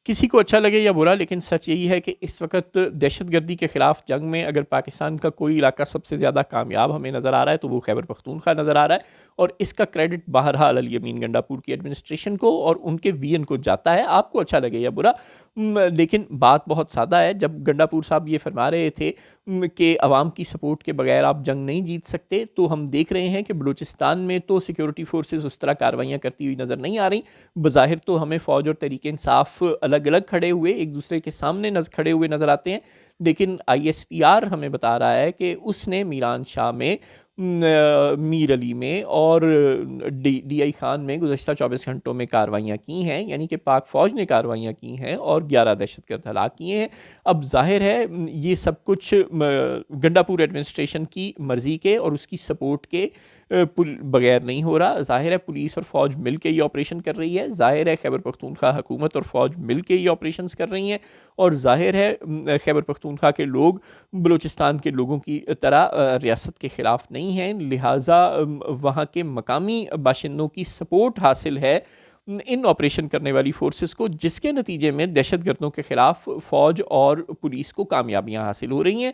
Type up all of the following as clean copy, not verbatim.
کسی کو اچھا لگے یا برا، لیکن سچ یہی ہے کہ اس وقت دہشت گردی کے خلاف جنگ میں اگر پاکستان کا کوئی علاقہ سب سے زیادہ کامیاب ہمیں نظر آ رہا ہے تو وہ خیبر پختونخوا نظر آ رہا ہے، اور اس کا کریڈٹ بہرحال الیمین گنڈاپور کی ایڈمنسٹریشن کو اور ان کے وی این کو جاتا ہے، آپ کو اچھا لگے یا برا۔ لیکن بات بہت سادہ ہے، جب گنڈاپور صاحب یہ فرما رہے تھے کہ عوام کی سپورٹ کے بغیر آپ جنگ نہیں جیت سکتے، تو ہم دیکھ رہے ہیں کہ بلوچستان میں تو سیکیورٹی فورسز اس طرح کاروائیاں کرتی ہوئی نظر نہیں آ رہی۔ بظاہر تو ہمیں فوج اور تحریک انصاف الگ الگ کھڑے ہوئے ایک دوسرے کے سامنے کھڑے ہوئے نظر آتے ہیں، لیکن آئی ایس پی آر ہمیں بتا رہا ہے کہ اس نے میران شاہ میں، میر علی میں اور ڈی آئی خان میں گزشتہ 24 گھنٹوں میں کارروائیاں کی ہیں، یعنی کہ پاک فوج نے کارروائیاں کی ہیں اور 11 دہشت گرد ہلاک کیے ہیں۔ اب ظاہر ہے یہ سب کچھ گنڈاپور ایڈمنسٹریشن کی مرضی کے اور اس کی سپورٹ کے بغیر نہیں ہو رہا۔ ظاہر ہے پولیس اور فوج مل کے یہ آپریشن کر رہی ہے، ظاہر ہے خیبر پختونخوا حکومت اور فوج مل کے یہ آپریشنز کر رہی ہیں، اور ظاہر ہے خیبر پختونخوا کے لوگ بلوچستان کے لوگوں کی طرح ریاست کے خلاف نہیں ہیں، لہٰذا وہاں کے مقامی باشندوں کی سپورٹ حاصل ہے ان آپریشن کرنے والی فورسز کو، جس کے نتیجے میں دہشت گردوں کے خلاف فوج اور پولیس کو کامیابیاں حاصل ہو رہی ہیں۔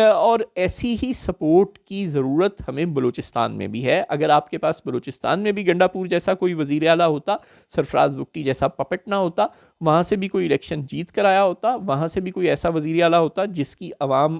اور ایسی ہی سپورٹ کی ضرورت ہمیں بلوچستان میں بھی ہے۔ اگر آپ کے پاس بلوچستان میں بھی گنڈاپور جیسا کوئی وزیر اعلیٰ ہوتا، سرفراز بگٹی جیسا پپٹ نہ ہوتا، وہاں سے بھی کوئی الیکشن جیت کر آیا ہوتا، وہاں سے بھی کوئی ایسا وزیر اعلیٰ ہوتا جس کی عوام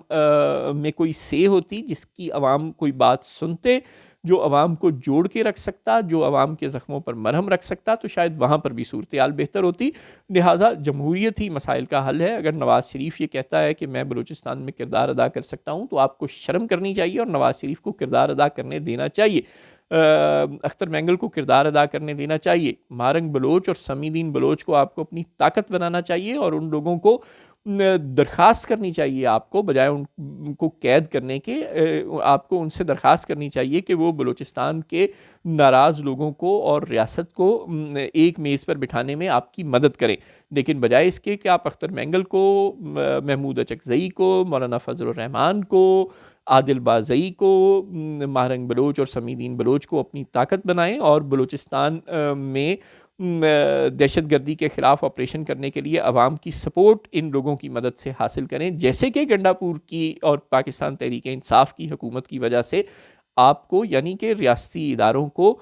میں کوئی سے ہوتی، جس کی عوام کوئی بات سنتے، جو عوام کو جوڑ کے رکھ سکتا، جو عوام کے زخموں پر مرہم رکھ سکتا، تو شاید وہاں پر بھی صورتحال بہتر ہوتی۔ لہٰذا جمہوریت ہی مسائل کا حل ہے۔ اگر نواز شریف یہ کہتا ہے کہ میں بلوچستان میں کردار ادا کر سکتا ہوں، تو آپ کو شرم کرنی چاہیے اور نواز شریف کو کردار ادا کرنے دینا چاہیے، اختر مینگل کو کردار ادا کرنے دینا چاہیے، مہارنگ بلوچ اور سمیع الدین بلوچ کو آپ کو اپنی طاقت بنانا چاہیے، اور ان لوگوں کو درخواست کرنی چاہیے، آپ کو بجائے ان کو قید کرنے کے، آپ کو ان سے درخواست کرنی چاہیے کہ وہ بلوچستان کے ناراض لوگوں کو اور ریاست کو ایک میز پر بٹھانے میں آپ کی مدد کریں، لیکن بجائے اس کے کہ آپ اختر مینگل کو، محمود اچکزئی کو، مولانا فضل الرحمان کو، عادل بازئی کو، مہارنگ بلوچ اور سمیع الدین بلوچ کو اپنی طاقت بنائیں اور بلوچستان میں دہشت گردی کے خلاف آپریشن کرنے کے لیے عوام کی سپورٹ ان لوگوں کی مدد سے حاصل کریں، جیسے کہ گنڈاپور کی اور پاکستان تحریک انصاف کی حکومت کی وجہ سے آپ کو، یعنی کہ ریاستی اداروں کو،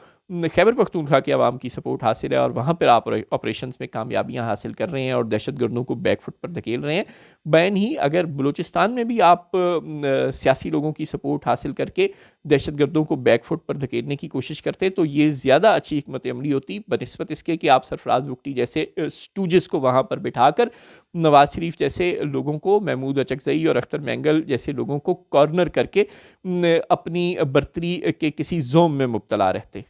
خیبر پختونخوا کے عوام کی سپورٹ حاصل ہے اور وہاں پر آپ آپریشنز میں کامیابیاں حاصل کر رہے ہیں اور دہشت گردوں کو بیک فٹ پر دھکیل رہے ہیں۔ بین ہی اگر بلوچستان میں بھی آپ سیاسی لوگوں کی سپورٹ حاصل کر کے دہشت گردوں کو بیک فٹ پر دھکیلنے کی کوشش کرتے تو یہ زیادہ اچھی حکمت عملی ہوتی، بنسبت اس کے کہ آپ سرفراز بگٹی جیسے اسٹوجز کو وہاں پر بٹھا کر نواز شریف جیسے لوگوں کو، محمود اچکزئی اور اختر مینگل جیسے لوگوں کو کارنر کر کے اپنی برتری کے کسی زوم میں مبتلا رہتے۔